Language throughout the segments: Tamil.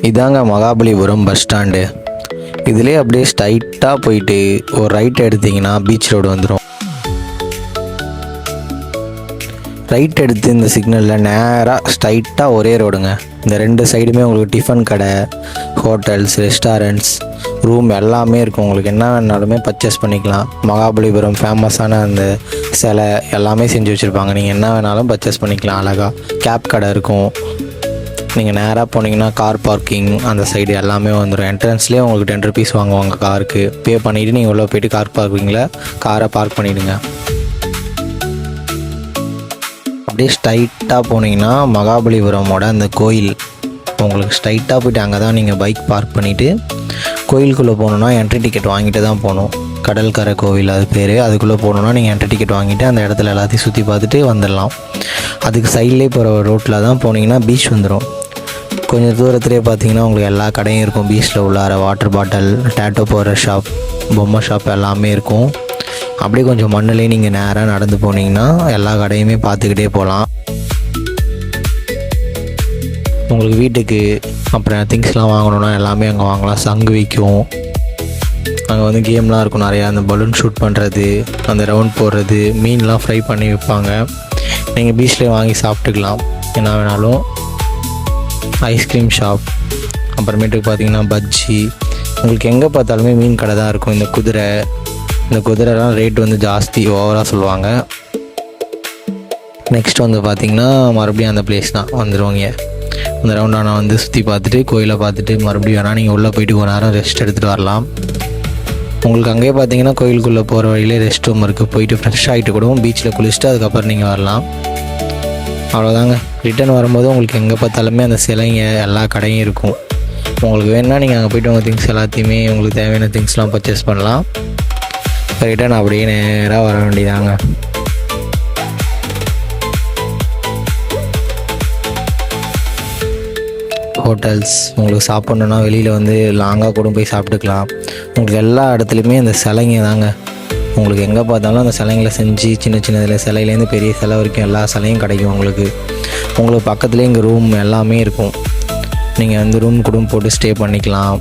இதாங்க மகாபலிபுரம் பஸ் ஸ்டாண்டு. இதிலே அப்படியே ஸ்ட்ரைட்டாக போயிட்டு ஒரு ரைட் எடுத்திங்கன்னா பீச் ரோடு வந்துடும். ரைட் எடுத்து இந்த சிக்னலில் நேராக ஸ்ட்ரைட்டாக ஒரே ரோடுங்க. இந்த ரெண்டு சைடுமே உங்களுக்கு டிஃபன் கடை, ஹோட்டல்ஸ், ரெஸ்டாரண்ட்ஸ், ரூம் எல்லாமே இருக்கும். உங்களுக்கு என்ன வேணாலுமே பர்ச்சேஸ் பண்ணிக்கலாம். மகாபலிபுரம் ஃபேமஸான அந்த சிலை எல்லாமே செஞ்சு வச்சுருப்பாங்க. நீங்கள் என்ன வேணாலும் பர்ச்சேஸ் பண்ணிக்கலாம். அழகாக கேப் கடை இருக்கும். நீங்கள் நேராக போனீங்கன்னா கார் பார்க்கிங் அந்த சைடு எல்லாமே வந்துடும். என்ட்ரன்ஸ்லேயே உங்களுக்கு 10 rupees வாங்குவாங்க காருக்கு. பே பண்ணிவிட்டு நீங்கள் உள்ளே போய்ட்டு கார் பார்க்கிங்கில் காரை பார்க் பண்ணிவிடுங்க. அப்படியே ஸ்ட்ரைட்டாக போனீங்கன்னா மகாபலிபுரமோட அந்த கோயில் உங்களுக்கு ஸ்ட்ரைட்டாக போய்ட்டு அங்கே தான் நீங்கள் பைக் பார்க் பண்ணிவிட்டு கோயிலுக்குள்ளே போகணுன்னா என்ட்ரி டிக்கெட் வாங்கிட்டு தான் போகணும். கடற்கரை கோவில் அது பேர். அதுக்குள்ளே போகணுன்னா நீங்கள் என்ட்ரி டிக்கெட் வாங்கிட்டு அந்த இடத்துல எல்லாத்தையும் சுற்றி பார்த்துட்டு வந்துடலாம். அதுக்கு சைட்லேயே போகிற ரோட்டில் தான் போனீங்கன்னா பீச் வந்துடும். கொஞ்சம் தூரத்துலேயே பார்த்தீங்கன்னா உங்களுக்கு எல்லா கடையும் இருக்கும். பீச்சில் உள்ளார வாட்டர் பாட்டில், டேட்டோ போடுற ஷாப், பொம்மை ஷாப் எல்லாமே இருக்கும். அப்படியே கொஞ்சம் மண்ணிலே நீங்கள் நேராக நடந்து போனீங்கன்னா எல்லா கடையுமே பார்த்துக்கிட்டே போகலாம். உங்களுக்கு வீட்டுக்கு அப்புறம் திங்ஸ்லாம் வாங்கணுன்னா எல்லாமே அங்கே வாங்கலாம். சங்கு விற்கும். அங்கே வந்து கேம்லாம் இருக்கும் நிறையா. அந்த பலூன் ஷூட் பண்ணுறது, அந்த ரவுண்ட் போடுறது, மீன்லாம் ஃப்ரை பண்ணி விற்பாங்க. நீங்கள் பீச்சில் வாங்கி சாப்பிட்டுக்கலாம் என்ன வேணாலும். ஐஸ்கிரீம் ஷாப், அப்புறமேட்டுக்கு பார்த்தீங்கன்னா பஜ்ஜி. உங்களுக்கு எங்கே பார்த்தாலுமே மீன் கடை தான் இருக்கும். இந்த குதிரைலாம் ரேட் வந்து ஜாஸ்தி, ஓவராக சொல்லுவாங்க. நெக்ஸ்ட் வந்து பார்த்திங்கன்னா மறுபடியும் அந்த பிளேஸ் தான் வந்துடுவாங்க. அந்த ரவுண்டானா வந்து சுற்றி பார்த்துட்டு கோயிலை பார்த்துட்டு மறுபடியும் வேணால் நீங்கள் உள்ளே போய்ட்டு ஒரு நேரம் ரெஸ்ட் எடுத்துகிட்டு வரலாம். உங்களுக்கு அங்கேயே பார்த்தீங்கன்னா கோயிலுக்குள்ளே போகிற வழியிலே ரெஸ்ட் ரூம் இருக்குது. போயிட்டு ஃப்ரெஷ் ஆகிட்டு கூட பீச்சில் குளிச்சுட்டு அதுக்கப்புறம் நீங்கள் வரலாம். அவ்வளோதாங்க. ரிட்டர்ன் வரும்போது உங்களுக்கு எங்கே பார்த்தாலுமே அந்த சிலைங்க எல்லா கடையும் இருக்கும். உங்களுக்கு வேணுன்னா நீங்கள் அங்கே போய்ட்டு உங்கள் திங்ஸ் எல்லாத்தையுமே உங்களுக்கு தேவையான திங்ஸ்லாம் பர்ச்சேஸ் பண்ணலாம். ரிட்டர்ன் அப்படியே நேராக வர வேண்டியதாங்க. ஹோட்டல்ஸ் உங்களுக்கு சாப்பிட்ணுன்னா வெளியில் வந்து லாங்காக கூட போய் சாப்பிட்டுக்கலாம். உங்களுக்கு எல்லா இடத்துலையுமே அந்த சிலைங்க தாங்க. உங்களுக்கு எங்கே பார்த்தாலும் அந்த சிலைங்களை செஞ்சு சின்ன சின்னதில் சிலையிலேருந்து பெரிய சிலை வரைக்கும் எல்லா சிலையும் கிடைக்கும். உங்களுக்கு பக்கத்துலேயே இங்கே ரூம் எல்லாமே இருக்கும். நீங்கள் வந்து ரூம் கூட போட்டு ஸ்டே பண்ணிக்கலாம்.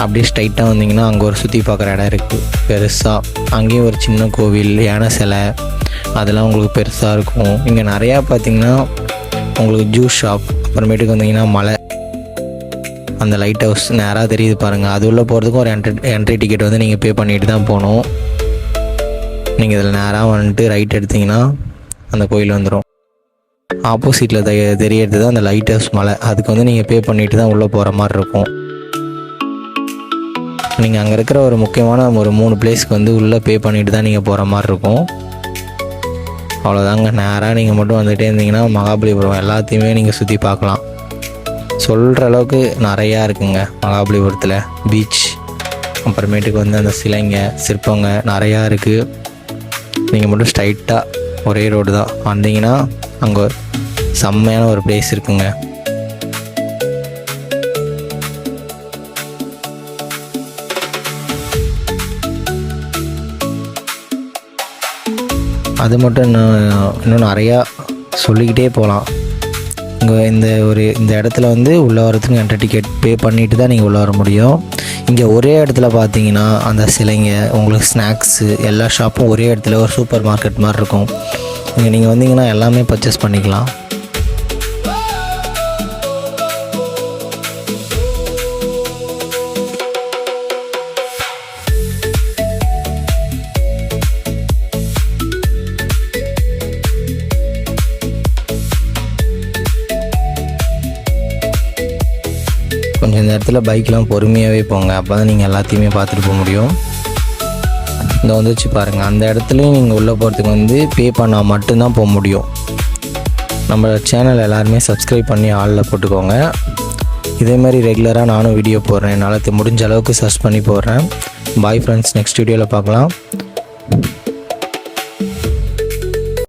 அப்படியே ஸ்ட்ரைட்டாக வந்தீங்கன்னா அங்கே ஒரு சுற்றி பார்க்குற இடம் இருக்குது பெருசாக. அங்கேயும் ஒரு சின்ன கோவில், யானை சிலை அதெல்லாம் உங்களுக்கு பெருசாக இருக்கும். இங்கே நிறையா பார்த்திங்கன்னா உங்களுக்கு ஜூஸ் ஷாப், அப்புறமேட்டுக்கு வந்தீங்கன்னா மலை, அந்த லைட் ஹவுஸ் நேராக தெரியுது பாருங்கள். அது உள்ளே போகிறதுக்கும் ஒரு என்ட்ரி டிக்கெட் வந்து நீங்கள் பே பண்ணிட்டு தான் போகணும். நீங்கள் இதில் நேராக வந்துட்டு ரைட் எடுத்திங்கன்னா அந்த கோயில் வந்துடும். ஆப்போசிட்டில் தெரியறது தான் அந்த லைட் ஹவுஸ் மலை. அதுக்கு வந்து நீங்கள் பே பண்ணிட்டு தான் உள்ளே போகிற மாதிரி இருக்கும். நீங்கள் அங்கே இருக்கிற ஒரு முக்கியமான ஒரு 3 பிளேஸ்க்கு வந்து உள்ளே பே பண்ணிட்டு தான் நீங்கள் போகிற மாதிரி இருக்கும். அவ்வளோதாங்க. நேராக நீங்கள் மட்டும் வந்துகிட்டே இருந்தீங்கன்னா மகாபலிபுரம் எல்லாத்தையுமே நீங்கள் சுற்றி பார்க்கலாம். சொல்கிற அளவுக்கு நிறையா இருக்குங்க மகாபலிபுரத்தில். பீச், அப்புறமேட்டுக்கு வந்து அந்த சிலைங்க, சிற்பங்க நிறையா இருக்குது. நீங்கள் மட்டும் ஸ்ட்ரைட்டாக ஒரே ரோடு தான் வந்தீங்கன்னா அங்கே செம்மையான ஒரு பிளேஸ் இருக்குங்க. அது மட்டும் இன்னும் நிறையா சொல்லிக்கிட்டே போகலாம். இங்கே இந்த இடத்துல வந்து உள்ளே வரதுக்கு என்ட்ரி டிக்கெட் பே பண்ணிவிட்டு தான் நீங்கள் உள்ளே வர முடியும். இங்கே ஒரே இடத்துல பார்த்தீங்கன்னா அந்த சிலைங்க, உங்களுக்கு ஸ்நாக்ஸு, எல்லா ஷாப்பும் ஒரே இடத்துல ஒரு சூப்பர் மார்க்கெட் மாதிரி இருக்கும். இங்கே நீங்கள் வந்தீங்கன்னா எல்லாமே பர்ச்சேஸ் பண்ணிக்கலாம். கொஞ்சம் இந்த இடத்துல பைக்கெலாம் பொறுமையாகவே போங்க. அப்போ தான் நீங்கள் எல்லாத்தையுமே பார்த்துட்டு போக முடியும். இந்த வந்துச்சு பாருங்கள். அந்த இடத்துலையும் நீங்கள் உள்ளே போகிறதுக்கு வந்து பே பண்ணால் மட்டும்தான் போக முடியும். நம்ம சேனல் எல்லாருமே சப்ஸ்கிரைப் பண்ணி ஆளில் போட்டுக்கோங்க. இதேமாதிரி ரெகுலராக நானும் வீடியோ போடுறேன். என்னால் முடிஞ்ச அளவுக்கு சர்ச் பண்ணி போடுறேன். பாய் ஃப்ரெண்ட்ஸ், நெக்ஸ்ட் வீடியோவில் பார்க்கலாம்.